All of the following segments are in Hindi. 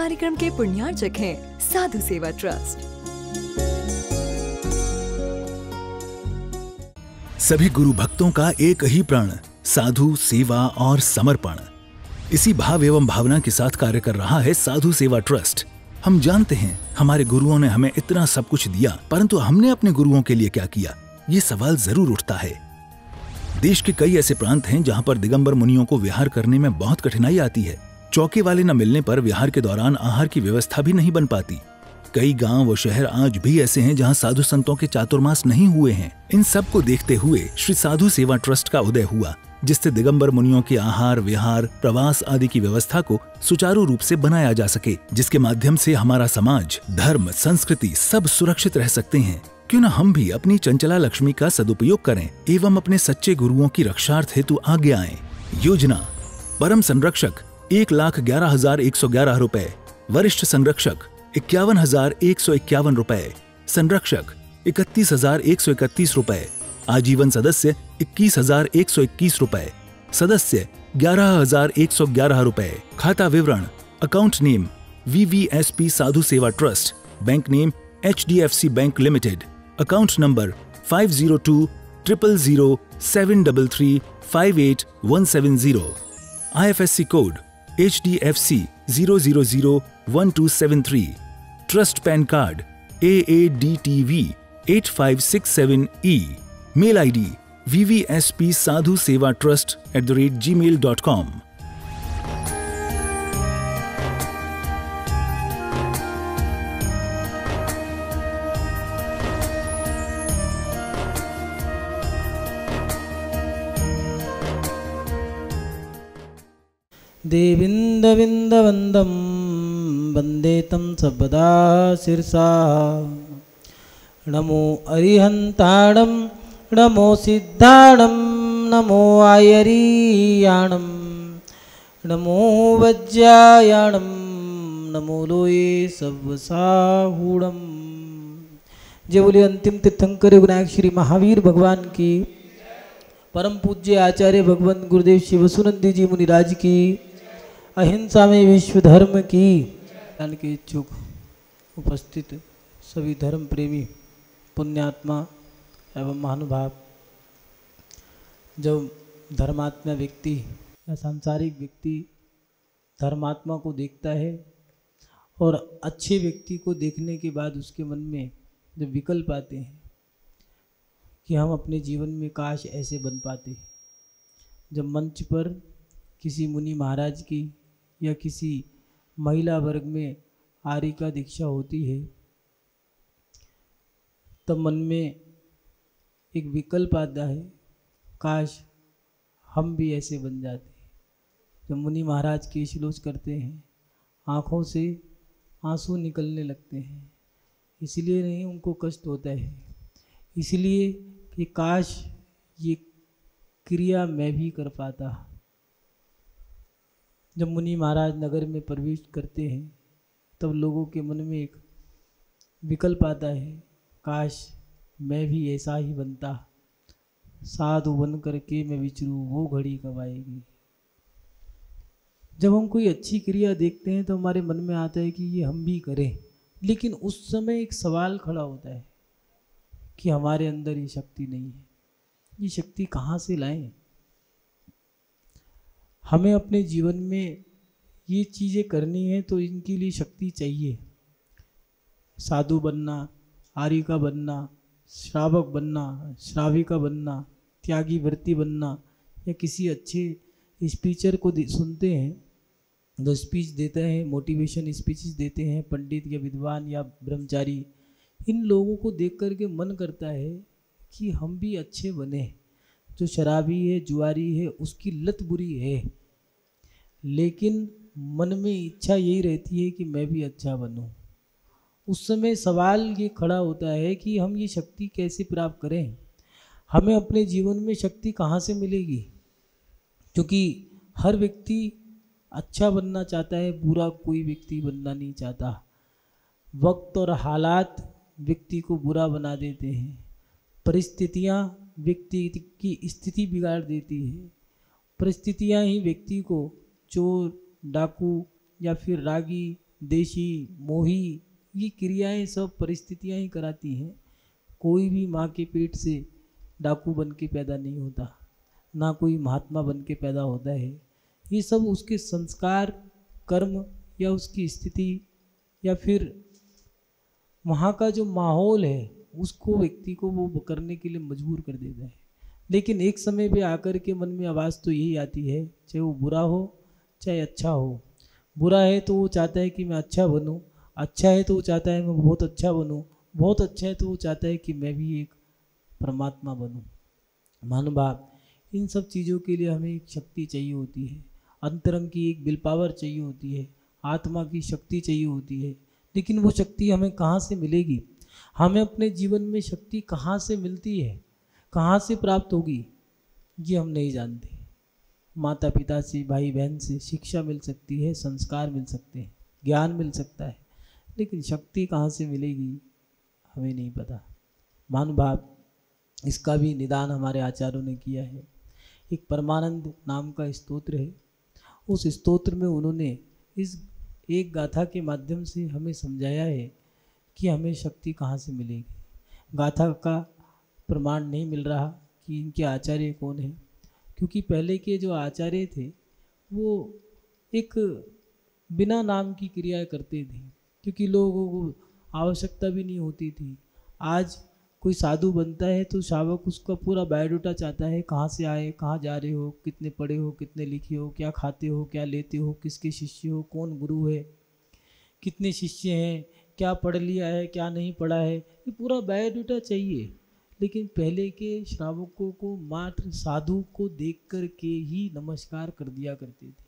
कार्यक्रम के पुण्यार्चक हैं साधु सेवा ट्रस्ट। सभी गुरु भक्तों का एक ही प्रण, साधु सेवा और समर्पण। इसी भाव एवं भावना के साथ कार्य कर रहा है साधु सेवा ट्रस्ट। हम जानते हैं हमारे गुरुओं ने हमें इतना सब कुछ दिया, परंतु हमने अपने गुरुओं के लिए क्या किया, ये सवाल जरूर उठता है। देश के कई ऐसे प्रांत हैं जहां पर दिगंबर मुनियों को विहार करने में बहुत कठिनाई आती है। चौके वाले न मिलने पर विहार के दौरान आहार की व्यवस्था भी नहीं बन पाती। कई गांव व शहर आज भी ऐसे हैं जहां साधु संतों के चातुर्मास नहीं हुए हैं। इन सब को देखते हुए श्री साधु सेवा ट्रस्ट का उदय हुआ, जिससे दिगंबर मुनियों के आहार, विहार, प्रवास आदि की व्यवस्था को सुचारू रूप से बनाया जा सके, जिसके माध्यम से हमारा समाज, धर्म, संस्कृति सब सुरक्षित रह सकते हैं। क्यों न हम भी अपनी चंचला लक्ष्मी का सदुपयोग करें एवं अपने सच्चे गुरुओं की रक्षार्थ हेतु आगे आएं। योजना: परम संरक्षक 1,11,111 रुपए, वरिष्ठ संरक्षक 51,151 रुपए, संरक्षक 31,131 रुपए, आजीवन सदस्य 21,121 रुपए, सदस्य 11,111 रुपए। खाता विवरण: account name VVSP Sadhu Seva trust, bank name HDFC bank limited, account number 502033373358 IFSC code HDFC 0001273, trust PAN card AADTV 8567E, mail ID vvspsadhusevatrust@gmail.com। देविन्दविन्दवन्दं वन्दे तं सर्वदा शिरसा। नमो अरिहन्ताणं नमो सिद्धाणं नमो आयरीयाणं नमो वज्रायाणं नमो लोये सव्वसाहूणं। जय बोलिए अंतिम तीर्थंकर विनायक श्री महावीर भगवान की, परम पूज्य आचार्य भगवान गुरुदेव श्री वसुनंदी जी मुनिराज की, अहिंसा में विश्व धर्म की। ज्ञान के इच्छुक उपस्थित सभी धर्म प्रेमी पुण्यात्मा एवं महानुभाव, जब धर्मात्मा व्यक्ति या सांसारिक व्यक्ति धर्मात्मा को देखता है और अच्छे व्यक्ति को देखने के बाद उसके मन में जब विकल्प आते हैं कि हम अपने जीवन में काश ऐसे बन पाते। जब मंच पर किसी मुनि महाराज की या किसी महिला वर्ग में आर्य का दीक्षा होती है, तब मन में एक विकल्प आता है, काश हम भी ऐसे बन जाते। जब मुनि महाराज केशलोच करते हैं, आँखों से आंसू निकलने लगते हैं। इसलिए नहीं उनको कष्ट होता है, इसलिए कि काश ये क्रिया मैं भी कर पाता। जब मुनि महाराज नगर में प्रवेश करते हैं, तब लोगों के मन में एक विकल्प आता है, काश मैं भी ऐसा ही बनता, साधु बन करके मैं विचरूं, वो घड़ी कब आएगी। जब हम कोई अच्छी क्रिया देखते हैं तो हमारे मन में आता है कि ये हम भी करें, लेकिन उस समय एक सवाल खड़ा होता है कि हमारे अंदर ये शक्ति नहीं है। ये शक्ति कहाँ से लाएं? हमें अपने जीवन में ये चीज़ें करनी है तो इनके लिए शक्ति चाहिए। साधु बनना, आर्यिका बनना, श्रावक बनना, श्राविका बनना, त्यागी व्रती बनना, या किसी अच्छे स्पीचर को सुनते हैं, जो स्पीच देते हैं, मोटिवेशन स्पीचेस देते हैं, पंडित या विद्वान या ब्रह्मचारी, इन लोगों को देख कर के मन करता है कि हम भी अच्छे बने। जो शराबी है, जुआरी है, उसकी लत बुरी है, लेकिन मन में इच्छा यही रहती है कि मैं भी अच्छा बनूं। उस समय सवाल ये खड़ा होता है कि हम ये शक्ति कैसे प्राप्त करें, हमें अपने जीवन में शक्ति कहाँ से मिलेगी। क्योंकि हर व्यक्ति अच्छा बनना चाहता है, बुरा कोई व्यक्ति बनना नहीं चाहता। वक्त और हालात व्यक्ति को बुरा बना देते हैं, परिस्थितियाँ व्यक्ति की स्थिति बिगाड़ देती है। परिस्थितियाँ ही व्यक्ति को चोर, डाकू या फिर रागी देशी, मोही, ये क्रियाएं सब परिस्थितियां ही कराती हैं। कोई भी माँ के पेट से डाकू बन के पैदा नहीं होता, ना कोई महात्मा बन के पैदा होता है। ये सब उसके संस्कार, कर्म या उसकी स्थिति या फिर वहाँ का जो माहौल है उसको व्यक्ति को वो करने के लिए मजबूर कर देता है। लेकिन एक समय पे आकर के मन में आवाज़ तो यही आती है, चाहे वो बुरा हो चाहे अच्छा हो। बुरा है तो वो चाहता है कि मैं अच्छा बनूं, अच्छा है तो वो चाहता है मैं बहुत अच्छा बनूं, बहुत अच्छा है तो वो चाहता है कि मैं भी एक परमात्मा बनूं। महानुभाव, इन सब चीज़ों के लिए हमें एक शक्ति चाहिए होती है, अंतरंग की एक विल पावर चाहिए होती है, आत्मा की शक्ति चाहिए होती है। लेकिन वो शक्ति हमें कहाँ से मिलेगी? हमें अपने जीवन में शक्ति कहाँ से मिलती है, कहाँ से प्राप्त होगी, ये हम नहीं जानते। माता पिता से, भाई बहन से शिक्षा मिल सकती है, संस्कार मिल सकते हैं, ज्ञान मिल सकता है, लेकिन शक्ति कहाँ से मिलेगी हमें नहीं पता। महानुभाव, इसका भी निदान हमारे आचार्यों ने किया है। एक परमानंद नाम का स्तोत्र है, उस स्तोत्र में उन्होंने इस एक गाथा के माध्यम से हमें समझाया है कि हमें शक्ति कहाँ से मिलेगी। गाथा का प्रमाण नहीं मिल रहा कि इनके आचार्य कौन हैं, क्योंकि पहले के जो आचार्य थे वो एक बिना नाम की क्रिया करते थे, क्योंकि लोगों को आवश्यकता भी नहीं होती थी। आज कोई साधु बनता है तो शावक उसका पूरा बायोडाटा चाहता है, कहाँ से आए, कहाँ जा रहे हो, कितने पढ़े हो, कितने लिखे हो, क्या खाते हो, क्या लेते हो, किसके शिष्य हो, कौन गुरु है, कितने शिष्य हैं, क्या पढ़ लिया है, क्या नहीं पढ़ा है, ये पूरा बायोडाटा चाहिए। लेकिन पहले के श्रावकों को मात्र साधु को देख कर के ही नमस्कार कर दिया करते थे।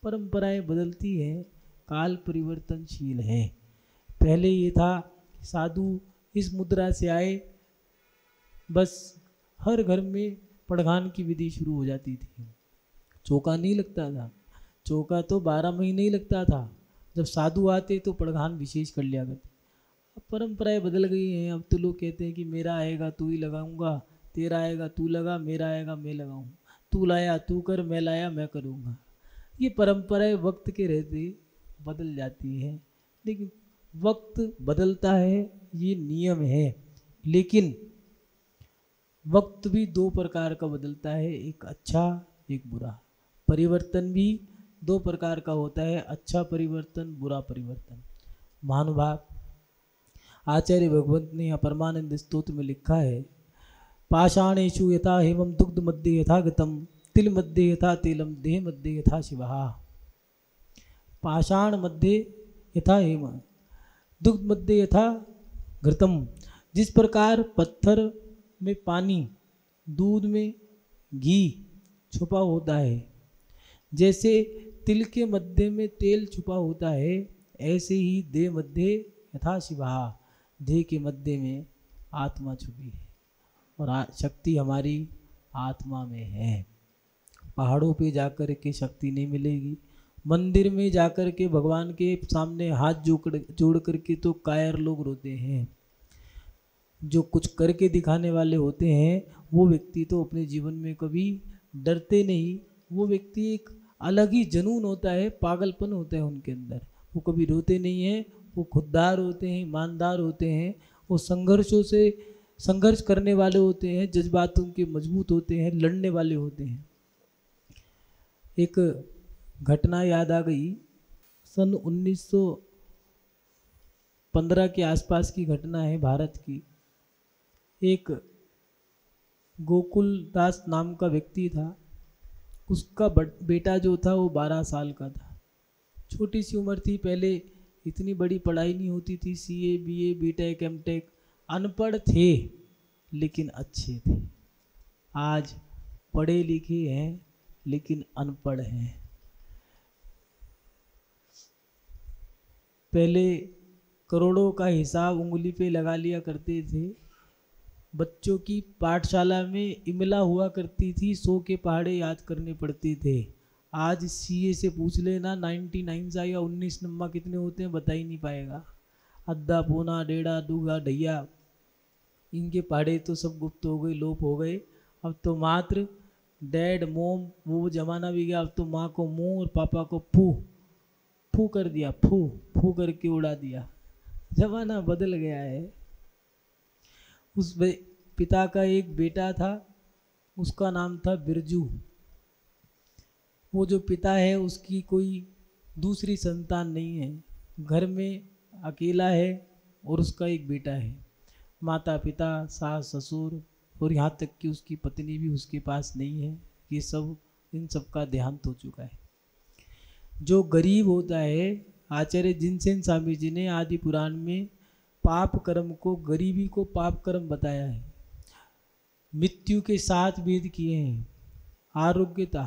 परंपराएं बदलती हैं, काल परिवर्तनशील है। पहले ये था साधु इस मुद्रा से आए, बस हर घर में पड़घान की विधि शुरू हो जाती थी। चौका नहीं लगता था, चौका तो 12 महीने ही लगता था। जब साधु आते तो पड़घान विशेष कर लिया करते। अब परंपराएं बदल गई हैं। अब तो लोग कहते हैं कि मेरा आएगा तू ही लगाऊंगा, तेरा आएगा तू लगा, मेरा आएगा मैं लगाऊं, तू लाया तू कर, मैं लाया मैं करूँगा। ये परंपराएं वक्त के रहते बदल जाती हैं, लेकिन वक्त बदलता है, ये नियम है। लेकिन वक्त भी दो प्रकार का बदलता है, एक अच्छा एक बुरा। परिवर्तन भी दो प्रकार का होता है, अच्छा परिवर्तन, बुरा परिवर्तन। महानुभाव, आचार्य भगवंत ने परमानंद स्तोत्र में लिखा है, पाषाणेषु यथा हेमं दुग्ध मध्ये यथा गतम, तिल मध्ये यथा तेलम, देह मध्ये यथा शिवः। पाषाण मध्ये यथा हेम, दुग्ध मध्ये यथा घृतम। जिस प्रकार पत्थर में पानी, दूध में घी छुपा होता है, जैसे तिल के मध्य में तेल छुपा होता है, ऐसे ही देह मध्य यथा शिवा, देह के मध्य में आत्मा छुपी है और शक्ति हमारी आत्मा में है। पहाड़ों पे जाकर के शक्ति नहीं मिलेगी, मंदिर में जाकर के भगवान के सामने हाथ जोड़ करके तो कायर लोग रोते हैं। जो कुछ करके दिखाने वाले होते हैं वो व्यक्ति तो अपने जीवन में कभी डरते नहीं। वो व्यक्ति एक अलग ही जुनून होता है, पागलपन होता है उनके अंदर। वो कभी रोते नहीं हैं, वो खुददार होते हैं, ईमानदार होते हैं, वो संघर्षों से संघर्ष करने वाले होते हैं, जज्बातों के मजबूत होते हैं, लड़ने वाले होते हैं। एक घटना याद आ गई, सन 1915 के आसपास की घटना है भारत की। एक गोकुल दास नाम का व्यक्ति था, उसका बेटा जो था वो 12 साल का था। छोटी सी उम्र थी, पहले इतनी बड़ी पढ़ाई नहीं होती थी, CA BA BTech MTech, अनपढ़ थे लेकिन अच्छे थे। आज पढ़े लिखे हैं लेकिन अनपढ़ हैं। पहले करोड़ों का हिसाब उंगली पे लगा लिया करते थे। बच्चों की पाठशाला में इमला हुआ करती थी, 100 के पहाड़े याद करने पड़ते थे। आज CA से पूछ लेना 99 सा या 19 नंबर कितने होते हैं बता ही नहीं पाएगा। अद्धा पौना डेढ़ा दूगा ढैया, इनके पहाड़े तो सब गुप्त हो गए, लोप हो गए। अब तो मात्र डैड मोम, वो ज़माना भी गया। अब तो माँ को मुँह और पापा को पू फू कर दिया, फू फू करके उड़ा दिया। जमाना बदल गया है। उस पिता का एक बेटा था, उसका नाम था बिरजू। वो जो पिता है उसकी कोई दूसरी संतान नहीं है, घर में अकेला है और उसका एक बेटा है। माता पिता सास ससुर और यहाँ तक कि उसकी पत्नी भी उसके पास नहीं है। ये सब, इन सब का देहांत हो चुका है। जो गरीब होता है, आचार्य जिनसेन स्वामी जी ने आदि पुराण में पाप कर्म को, गरीबी को पाप कर्म बताया है। मृत्यु के 7 भेद किए हैं। आरोग्यता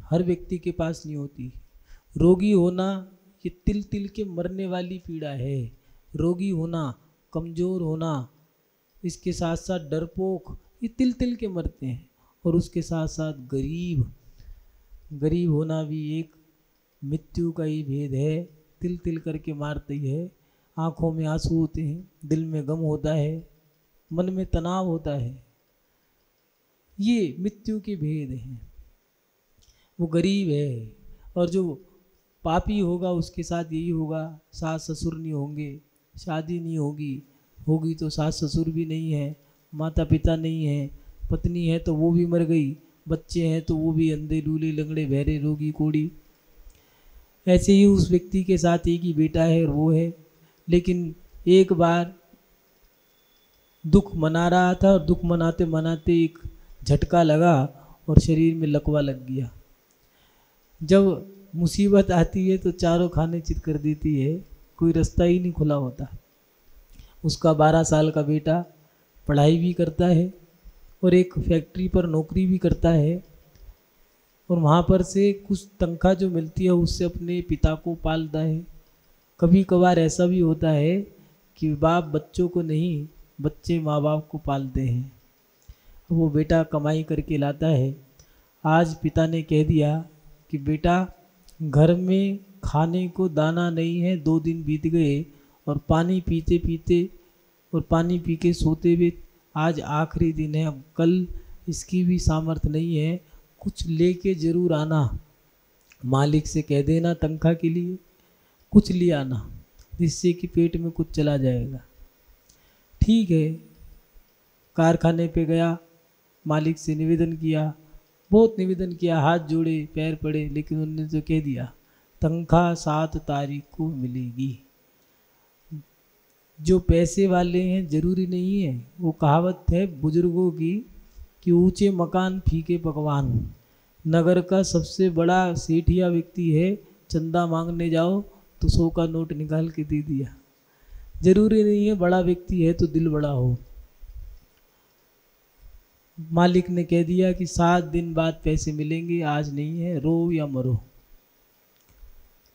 हर व्यक्ति के पास नहीं होती। रोगी होना ये तिल तिल के मरने वाली पीड़ा है। रोगी होना, कमज़ोर होना, इसके साथ साथ डरपोक, ये तिल तिल के मरते हैं। और उसके साथ साथ गरीब होना भी एक मृत्यु का ही भेद है। तिल तिल करके मारते ही है। आँखों में आंसू होते हैं, दिल में गम होता है, मन में तनाव होता है। ये मृत्यु के भेद हैं। वो गरीब है। और जो पापी होगा उसके साथ यही होगा, सास ससुर नहीं होंगे, शादी नहीं होगी, होगी तो सास ससुर भी नहीं है, माता पिता नहीं है, पत्नी है तो वो भी मर गई, बच्चे हैं तो वो भी अंधे लूले लंगड़े बहरे रोगी कोड़ी। ऐसे ही उस व्यक्ति के साथ एक ही बेटा है और वो है। लेकिन एक बार दुख मना रहा था और दुख मनाते मनाते एक झटका लगा और शरीर में लकवा लग गया। जब मुसीबत आती है तो चारों खाने चित कर देती है, कोई रास्ता ही नहीं खुला होता। उसका 12 साल का बेटा पढ़ाई भी करता है और एक फैक्ट्री पर नौकरी भी करता है और वहाँ पर से कुछ तनख्वाह जो मिलती है उससे अपने पिता को पालता है। कभी कभार ऐसा भी होता है कि बाप बच्चों को नहीं, बच्चे माँ बाप को पालते हैं। वो बेटा कमाई करके लाता है। आज पिता ने कह दिया कि बेटा घर में खाने को दाना नहीं है, 2 दिन बीत गए और पानी पीते पीते और पानी पी के सोते हुए आज आखिरी दिन है, अब कल इसकी भी सामर्थ्य नहीं है, कुछ लेके ज़रूर आना। मालिक से कह देना तनख्वाह के लिए कुछ ले आना, जिससे कि पेट में कुछ चला जाएगा। ठीक है, कारखाने पे गया, मालिक से निवेदन किया, बहुत निवेदन किया, हाथ जोड़े पैर पड़े, लेकिन उन्होंने तो कह दिया तनख्वाह 7 तारीख को मिलेगी। जो पैसे वाले हैं ज़रूरी नहीं है, वो कहावत है बुजुर्गों की कि ऊंचे मकान फीके पकवान। नगर का सबसे बड़ा सेठिया व्यक्ति है, चंदा मांगने जाओ तो 100 का नोट निकाल के दे दिया। ज़रूरी नहीं है बड़ा व्यक्ति है तो दिल बड़ा हो। मालिक ने कह दिया कि 7 दिन बाद पैसे मिलेंगे, आज नहीं है, रो या मरो।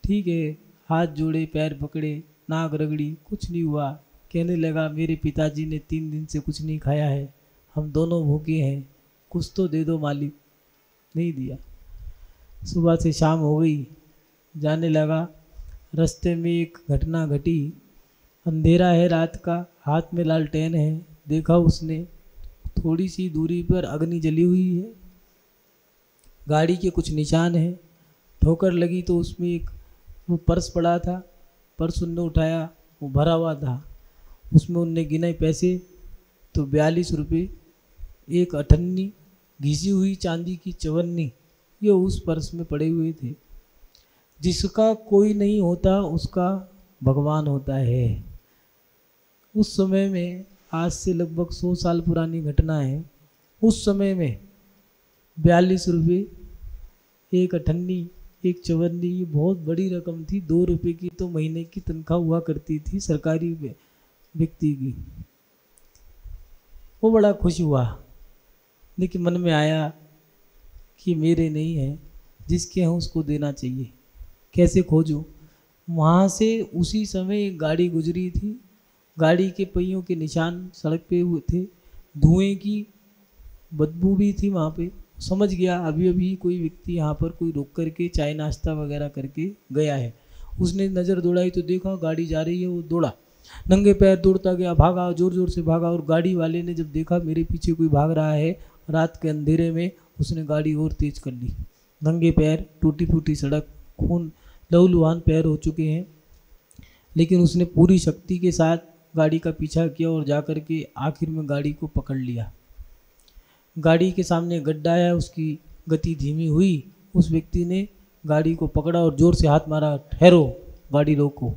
ठीक है, हाथ जोड़े पैर पकड़े, नाक रगड़ी, कुछ नहीं हुआ। कहने लगा मेरे पिताजी ने 3 दिन से कुछ नहीं खाया है, हम दोनों भूखे हैं, कुछ तो दे दो मालिक। नहीं दिया। सुबह से शाम हो गई, जाने लगा। रास्ते में एक घटना घटी। अंधेरा है रात का, हाथ में लालटेन है। देखा उसने थोड़ी सी दूरी पर अग्नि जली हुई है, गाड़ी के कुछ निशान हैं। ठोकर लगी तो उसमें एक वो पर्स पड़ा था, पर्स उनने उठाया, वो भरा हुआ था। उसमें उनने गिने पैसे तो 42 रुपये, एक अठन्नी, घिसी हुई चांदी की चवन्नी, ये उस पर्स में पड़े हुए थे। जिसका कोई नहीं होता उसका भगवान होता है। उस समय में, आज से लगभग 100 साल पुरानी घटना है, उस समय में 42 रुपये, एक अठन्नी, एक चवन्नी, ये बहुत बड़ी रकम थी। 2 रुपये की तो महीने की तनख्वाह हुआ करती थी सरकारी व्यक्ति की। वो बड़ा खुश हुआ, लेकिन मन में आया कि मेरे नहीं है, जिसके हैं उसको देना चाहिए, कैसे खोजूं। वहाँ से उसी समय एक गाड़ी गुजरी थी, गाड़ी के पहियों के निशान सड़क पे हुए थे, धुएं की बदबू भी थी वहाँ पे। समझ गया अभी अभी कोई व्यक्ति यहाँ पर कोई रुक करके चाय नाश्ता वगैरह करके गया है। उसने नज़र दौड़ाई तो देखा गाड़ी जा रही है, वो दौड़ा, नंगे पैर दौड़ता गया, भागा, ज़ोर ज़ोर से भागा। और गाड़ी वाले ने जब देखा मेरे पीछे कोई भाग रहा है रात के अंधेरे में, उसने गाड़ी और तेज़ कर ली। नंगे पैर, टूटी फूटी सड़क, खून लहूलुहान पैर हो चुके हैं, लेकिन उसने पूरी शक्ति के साथ गाड़ी का पीछा किया और जाकर के आखिर में गाड़ी को पकड़ लिया। गाड़ी के सामने गड्ढा है, उसकी गति धीमी हुई। उस व्यक्ति ने गाड़ी को पकड़ा और ज़ोर से हाथ मारा, ठहरो, गाड़ी रोको।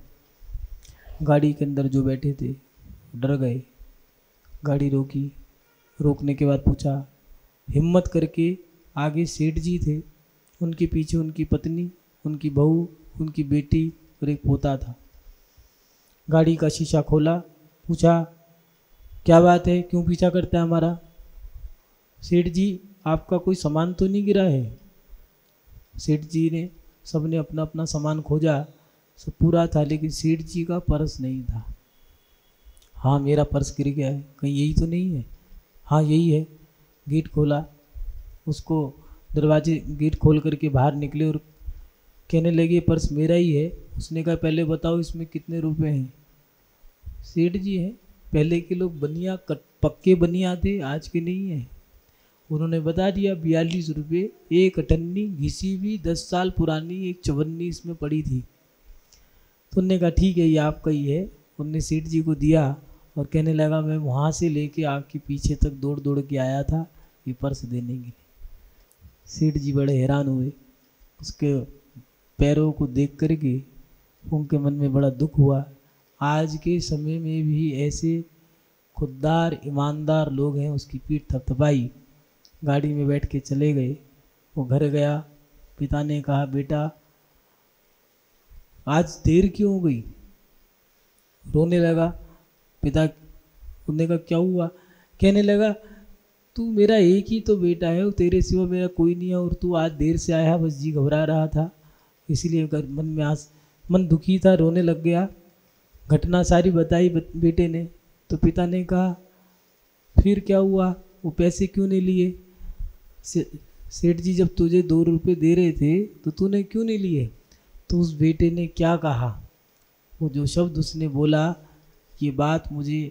गाड़ी के अंदर जो बैठे थे डर गए। गाड़ी रोकी। रोकने के बाद पूछा, हिम्मत करके आगे सेठ जी थे, उनके पीछे उनकी पत्नी, उनकी बहू, उनकी बेटी और एक पोता था। गाड़ी का शीशा खोला, पूछा, क्या बात है, क्यों पीछा करता है हमारा? सेठ जी, आपका कोई सामान तो नहीं गिरा है? सेठ जी ने, सबने अपना अपना सामान खोजा, सब पूरा था, लेकिन सेठ जी का पर्स नहीं था। हाँ, मेरा पर्स गिर गया है, कहीं यही तो नहीं है? हाँ, यही है। गेट खोला, उसको दरवाजे गेट खोल करके बाहर निकले और कहने लगे, पर्स मेरा ही है। उसने कहा, पहले बताओ इसमें कितने रुपए हैं? सेठ जी हैं, पहले के लोग बनिया पक्के बनिया थे, आज के नहीं है। उन्होंने बता दिया, 42 रुपये, एक अठन्नी घिसी हुई 10 साल पुरानी एक चवन्नी इसमें पड़ी थी। तो उन्होंने कहा, ठीक है, ये आपका ही है। उनने सेठ जी को दिया और कहने लगा, मैं वहाँ से लेके आपके पीछे तक दौड़ दौड़ के आया था ये पर्स देने के लिए। सेठ जी बड़े हैरान हुए। उसके पैरों को देख करके उनके मन में बड़ा दुख हुआ। आज के समय में भी ऐसे खुददार ईमानदार लोग हैं। उसकी पीठ थपथपाई, गाड़ी में बैठ के चले गए। वो घर गया, पिता ने कहा, बेटा आज देर क्यों हो गई? रोने लगा। पिता उन्होंने कहा, क्या हुआ? कहने लगा, तू मेरा एक ही तो बेटा है, तेरे सिवा मेरा कोई नहीं है, और तू आज देर से आया, बस जी घबरा रहा था, इसीलिए मन में आज मन दुखी था, रोने लग गया। घटना सारी बताई बेटे ने। तो पिता ने कहा, फिर क्या हुआ, वो पैसे क्यों नहीं लिए? सेठ जी जब तुझे 2 रुपये दे रहे थे तो तूने क्यों नहीं लिए? तो उस बेटे ने क्या कहा, वो जो शब्द उसने बोला, ये बात मुझे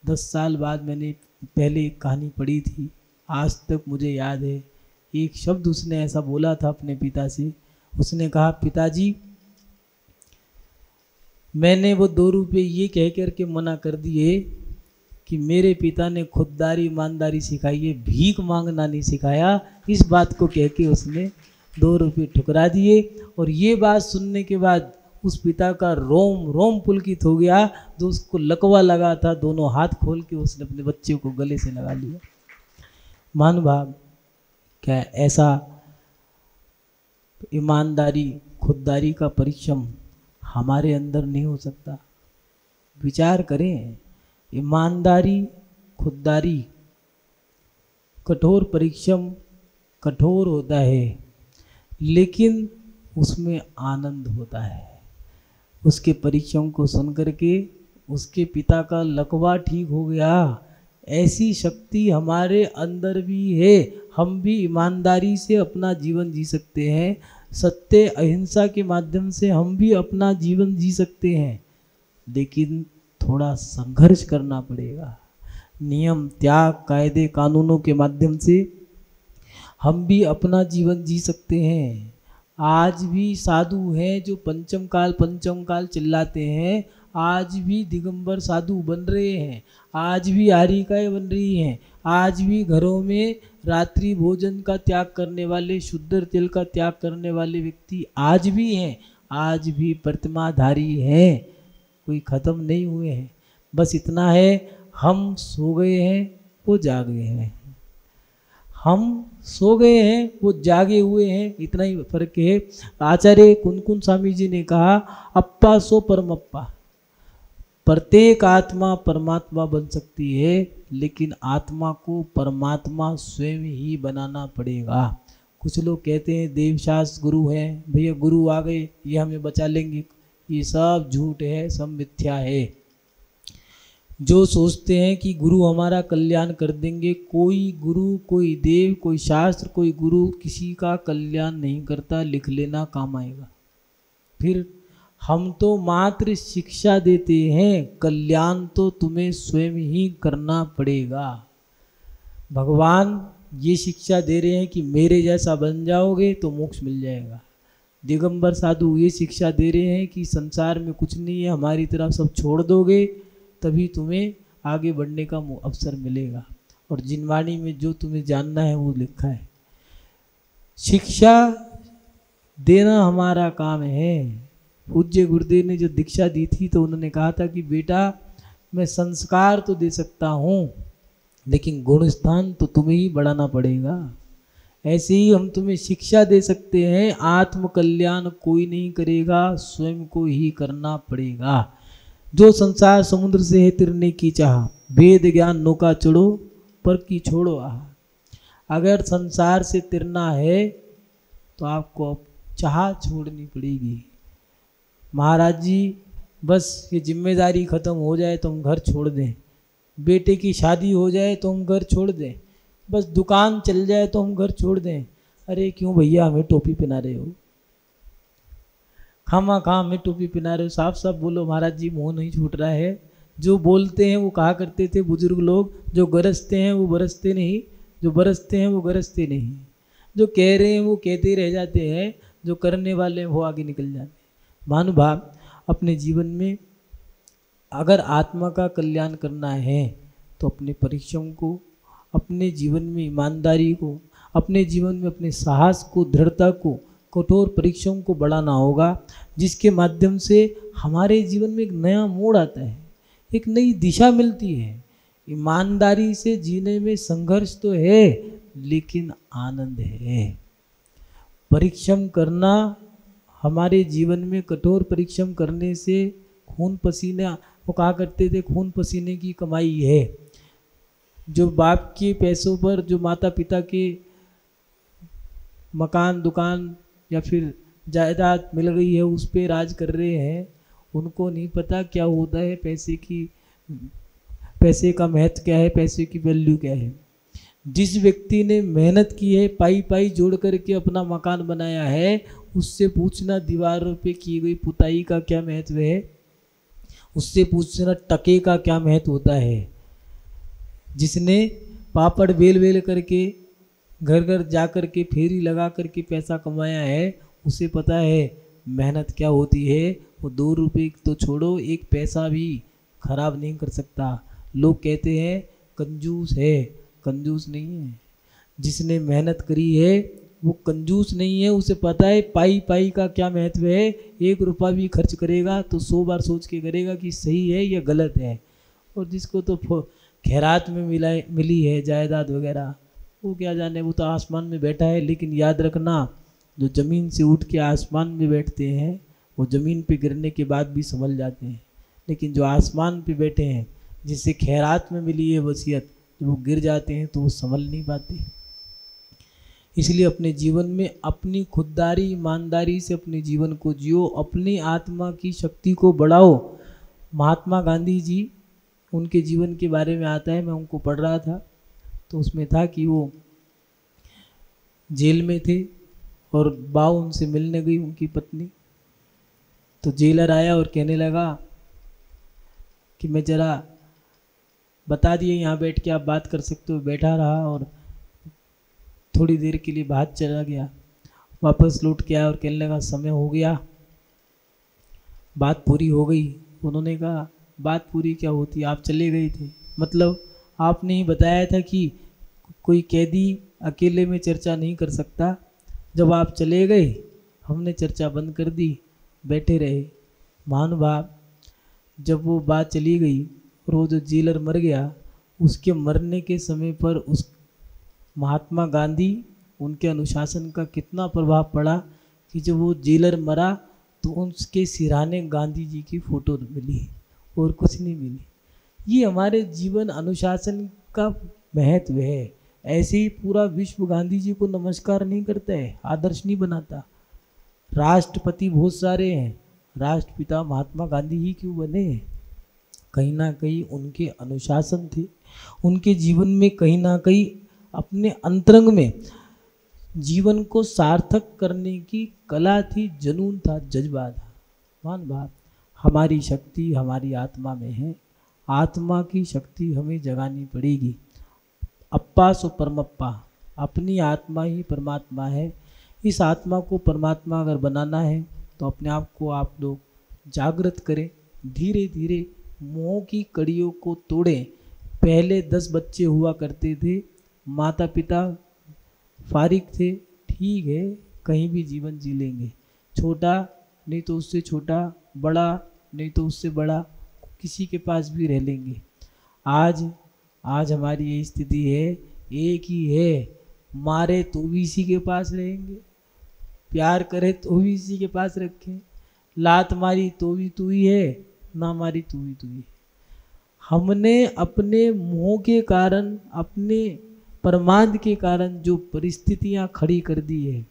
10 साल बाद मैंने पहले एक कहानी पढ़ी थी, आज तक मुझे याद है। एक शब्द उसने ऐसा बोला था अपने पिता से। उसने कहा, पिताजी मैंने वो 2 रुपये ये कह कर के मना कर दिए कि मेरे पिता ने खुददारी ईमानदारी सिखाई है, भीख मांगना नहीं सिखाया। इस बात को कह के उसने 2 रुपये ठुकरा दिए। और ये बात सुनने के बाद उस पिता का रोम रोम पुलकित हो गया। जो उसको लकवा लगा था, दोनों हाथ खोल के उसने अपने बच्चे को गले से लगा लिया। मान भाव, क्या ऐसा ईमानदारी खुददारी का परिश्रम हमारे अंदर नहीं हो सकता? विचार करें, ईमानदारी खुददारी कठोर परिश्रम कठोर होता है, लेकिन उसमें आनंद होता है। उसके परिश्रम को सुन करके उसके पिता का लकवा ठीक हो गया। ऐसी शक्ति हमारे अंदर भी है। हम भी ईमानदारी से अपना जीवन जी सकते हैं। सत्य अहिंसा के माध्यम से हम भी अपना जीवन जी सकते हैं, लेकिन थोड़ा संघर्ष करना पड़ेगा। नियम, त्याग, कायदे, कानूनों के माध्यम से हम भी अपना जीवन जी सकते हैं। आज भी साधु हैं जो पंचम काल चिल्लाते हैं। आज भी दिगंबर साधु बन रहे हैं। आज भी आरिकाएँ बन रही हैं। आज भी घरों में रात्रि भोजन का त्याग करने वाले, शुद्ध तेल का त्याग करने वाले व्यक्ति आज भी हैं। आज भी प्रतिमाधारी हैं, कोई ख़त्म नहीं हुए हैं। बस इतना है, हम सो गए हैं, वो जागे हैं। हम सो गए हैं, वो जागे हुए हैं, इतना ही फर्क है। आचार्य कुनकुन स्वामी जी ने कहा, अप्पा सो परमप्पा। प्रत्येक आत्मा परमात्मा बन सकती है, लेकिन आत्मा को परमात्मा स्वयं ही बनाना पड़ेगा। कुछ लोग कहते हैं देवशास्त्र गुरु हैं, भैया गुरु आ गए ये हमें बचा लेंगे। ये सब झूठ है, सब मिथ्या है। जो सोचते हैं कि गुरु हमारा कल्याण कर देंगे, कोई गुरु, कोई देव, कोई शास्त्र, कोई गुरु किसी का कल्याण नहीं करता। लिख लेना, काम आएगा। फिर हम तो मात्र शिक्षा देते हैं, कल्याण तो तुम्हें स्वयं ही करना पड़ेगा। भगवान ये शिक्षा दे रहे हैं कि मेरे जैसा बन जाओगे तो मोक्ष मिल जाएगा। दिगंबर साधु ये शिक्षा दे रहे हैं कि संसार में कुछ नहीं है, हमारी तरफ सब छोड़ दोगे तभी तुम्हें आगे बढ़ने का अवसर मिलेगा। और जिनवाणी में जो तुम्हें जानना है वो लिखा है। शिक्षा देना हमारा काम है। पूज्य गुरुदेव ने जो दीक्षा दी थी तो उन्होंने कहा था कि बेटा मैं संस्कार तो दे सकता हूँ लेकिन गुण स्थान तो तुम्हें ही बढ़ाना पड़ेगा। ऐसे ही हम तुम्हें शिक्षा दे सकते हैं, आत्म कल्याण कोई नहीं करेगा, स्वयं को ही करना पड़ेगा। जो संसार समुद्र से है तिरने की चाह, वेद ज्ञान नौका चढ़ो पर की छोड़ो आह। अगर संसार से तिरना है तो आपको चाह छोड़नी पड़ेगी। महाराज जी बस ये जिम्मेदारी ख़त्म हो जाए तो हम घर छोड़ दें, बेटे की शादी हो जाए तो हम घर छोड़ दें, बस दुकान चल जाए तो हम घर छोड़ दें। अरे क्यों भैया हमें टोपी पहना रहे हो, खामा खा हमें टोपी पहना रहे हो, साफ साफ बोलो। महाराज जी मुँह नहीं छूट रहा है। जो बोलते हैं वो कहा करते थे बुजुर्ग लोग, जो गरजते हैं वो बरसते नहीं, जो बरसते हैं वो गरजते नहीं। जो कह रहे हैं वो कहते रह जाते हैं, जो करने वाले हैं वो आगे निकल जाते हैं। महानुभाव, अपने जीवन में अगर आत्मा का कल्याण करना है तो अपने परिश्रम को, अपने जीवन में ईमानदारी को, अपने जीवन में अपने साहस को, दृढ़ता को, कठोर परिश्रम को बढ़ाना होगा, जिसके माध्यम से हमारे जीवन में एक नया मोड़ आता है, एक नई दिशा मिलती है। ईमानदारी से जीने में संघर्ष तो है लेकिन आनंद है। परिश्रम करना हमारे जीवन में, कठोर परिश्रम करने से खून पसीना, वो कहा करते थे खून पसीने की कमाई है। जो बाप के पैसों पर, जो माता पिता के मकान दुकान या फिर जायदाद मिल गई है उस पे राज कर रहे हैं, उनको नहीं पता क्या होता है पैसे का महत्व क्या है, पैसे की वैल्यू क्या है। जिस व्यक्ति ने मेहनत की है, पाई पाई जोड़ करके अपना मकान बनाया है, उससे पूछना दीवारों पे की गई पुताई का क्या महत्व है, उससे पूछना टके का क्या महत्व होता है। जिसने पापड़ बेल बेल करके घर घर जा कर के फेरी लगा करके पैसा कमाया है, उसे पता है मेहनत क्या होती है। वो 2 रुपये तो छोड़ो, एक पैसा भी खराब नहीं कर सकता। लोग कहते हैं कंजूस है, कंजूस नहीं है। जिसने मेहनत करी है वो कंजूस नहीं है, उसे पता है पाई पाई का क्या महत्व है। 1 रुपया भी खर्च करेगा तो 100 बार सोच के करेगा कि सही है या गलत है। और जिसको तो खैरात में मिली है जायदाद वगैरह, वो क्या जाने, वो तो आसमान में बैठा है। लेकिन याद रखना, जो ज़मीन से उठ के आसमान में बैठते हैं वो ज़मीन पे गिरने के बाद भी संभल जाते हैं, लेकिन जो आसमान पे बैठे हैं, जिससे खैरात में मिली है वसीयत, जब वो गिर जाते हैं तो वो संभल नहीं पाते। इसलिए अपने जीवन में अपनी खुददारी, ईमानदारी से अपने जीवन को जियो, अपनी आत्मा की शक्ति को बढ़ाओ। महात्मा गांधी जी, उनके जीवन के बारे में आता है, मैं उनको पढ़ रहा था तो उसमें था कि वो जेल में थे और बाव उनसे मिलने गई, उनकी पत्नी। तो जेलर आया और कहने लगा कि मैं ज़रा बता दिए यहाँ बैठ के आप बात कर सकते हो। बैठा रहा और थोड़ी देर के लिए बाहर चला गया, वापस लौट के आया और कहने लगा समय हो गया, बात पूरी हो गई। उन्होंने कहा बात पूरी क्या होती, आप चले गए थे, मतलब आपने ही बताया था कि कोई कैदी अकेले में चर्चा नहीं कर सकता। जब आप चले गए हमने चर्चा बंद कर दी, बैठे रहे। महानुभाव, जब वो बात चली गई और वो जो जेलर मर गया, उसके मरने के समय पर उस महात्मा गांधी, उनके अनुशासन का कितना प्रभाव पड़ा कि जब वो जेलर मरा तो उसके सिरहाने गांधी जी की फ़ोटो मिली और कुछ नहीं मिली। ये हमारे जीवन अनुशासन का महत्व है। ऐसे ही पूरा विश्व गांधी जी को नमस्कार नहीं करता है, आदर्श नहीं बनाता। राष्ट्रपति बहुत सारे हैं, राष्ट्रपिता महात्मा गांधी ही क्यों बने? कहीं ना कहीं उनके अनुशासन थे, उनके जीवन में कहीं ना कहीं अपने अंतरंग में जीवन को सार्थक करने की कला थी, जुनून था, जज्बा था। मान बात, हमारी शक्ति हमारी आत्मा में है, आत्मा की शक्ति हमें जगानी पड़ेगी। अप्पा सो परमप्पा, अपनी आत्मा ही परमात्मा है। इस आत्मा को परमात्मा अगर बनाना है तो अपने आप को आप लोग जागृत करें, धीरे धीरे मोह की कड़ियों को तोड़ें। पहले 10 बच्चे हुआ करते थे, माता पिता फारिग थे, ठीक है कहीं भी जीवन जी लेंगे, छोटा नहीं तो उससे छोटा, बड़ा नहीं तो उससे बड़ा, किसी के पास भी रह लेंगे। आज हमारी ये स्थिति है, एक ही है, मारे तो भी इसी के पास रहेंगे, प्यार करे तो भी इसी के पास रखें, लात मारी तो भी तू ही है, ना मारी तो भी तू ही है। हमने अपने मोह के कारण, अपने परमार्थ के कारण जो परिस्थितियां खड़ी कर दी है,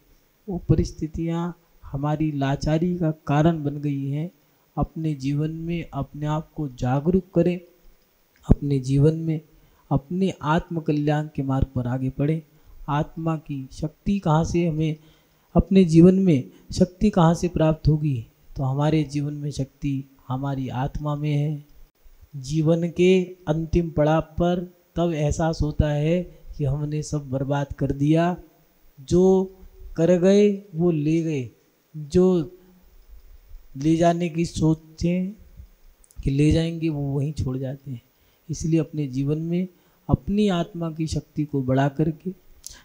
वो परिस्थितियां हमारी लाचारी का कारण बन गई हैं। अपने जीवन में अपने आप को जागरूक करें, अपने जीवन में अपने आत्म कल्याण के मार्ग पर आगे बढ़ें। आत्मा की शक्ति कहाँ से हमें, अपने जीवन में शक्ति कहाँ से प्राप्त होगी? तो हमारे जीवन में शक्ति हमारी आत्मा में है। जीवन के अंतिम पड़ाव पर तब एहसास होता है कि हमने सब बर्बाद कर दिया, जो कर गए वो ले गए, जो ले जाने की सोचें कि ले जाएंगे वो वहीं छोड़ जाते हैं। इसलिए अपने जीवन में अपनी आत्मा की शक्ति को बढ़ा करके,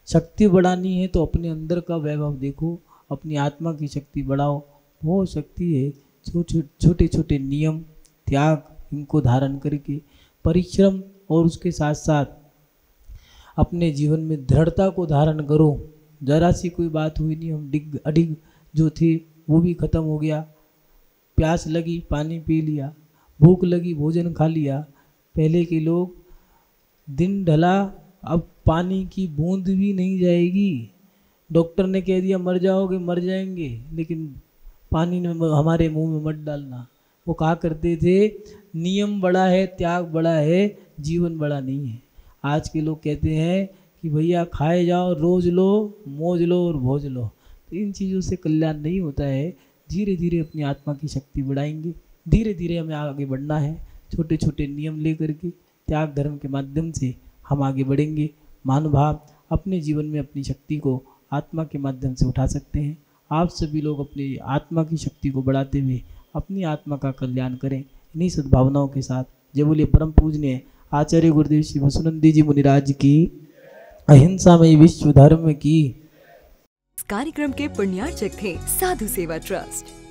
शक्ति बढ़ानी है तो अपने अंदर का वैभव देखो, अपनी आत्मा की शक्ति बढ़ाओ। वो शक्ति है छोटे छोटे नियम, त्याग, इनको धारण करके परिश्रम और उसके साथ साथ अपने जीवन में दृढ़ता को धारण करो। जरा सी कोई बात हुई नहीं, हम डिग अडिग जो थे वो भी ख़त्म हो गया। प्यास लगी पानी पी लिया, भूख लगी भोजन खा लिया। पहले के लोग दिन ढला, अब पानी की बूंद भी नहीं जाएगी, डॉक्टर ने कह दिया मर जाओगे, मर जाएंगे, लेकिन पानी में हमारे मुंह में मत डालना। वो कहा करते थे नियम बड़ा है, त्याग बड़ा है, जीवन बड़ा नहीं है। आज के लोग कहते हैं कि भैया खाए जाओ, रोज लो, मौज लो और भोज लो। तो इन चीज़ों से कल्याण नहीं होता है। धीरे धीरे अपनी आत्मा की शक्ति बढ़ाएंगे, धीरे धीरे हमें आगे बढ़ना है। छोटे छोटे नियम लेकर के त्याग धर्म के माध्यम से हम आगे बढ़ेंगे। मानवभाव अपने जीवन में अपनी शक्ति को आत्मा के माध्यम से उठा सकते हैं। आप सभी लोग अपनी आत्मा की शक्ति को बढ़ाते हुए अपनी आत्मा का कल्याण करें। इन्हीं सद्भावनाओं के साथ जय बोलिए परम पूजनीय आचार्य गुरुदेव श्री वसुनंदी जी मुनिराज की, अहिंसा में विश्व धर्म की। इस कार्यक्रम के पुण्यार्चक थे साधु सेवा ट्रस्ट।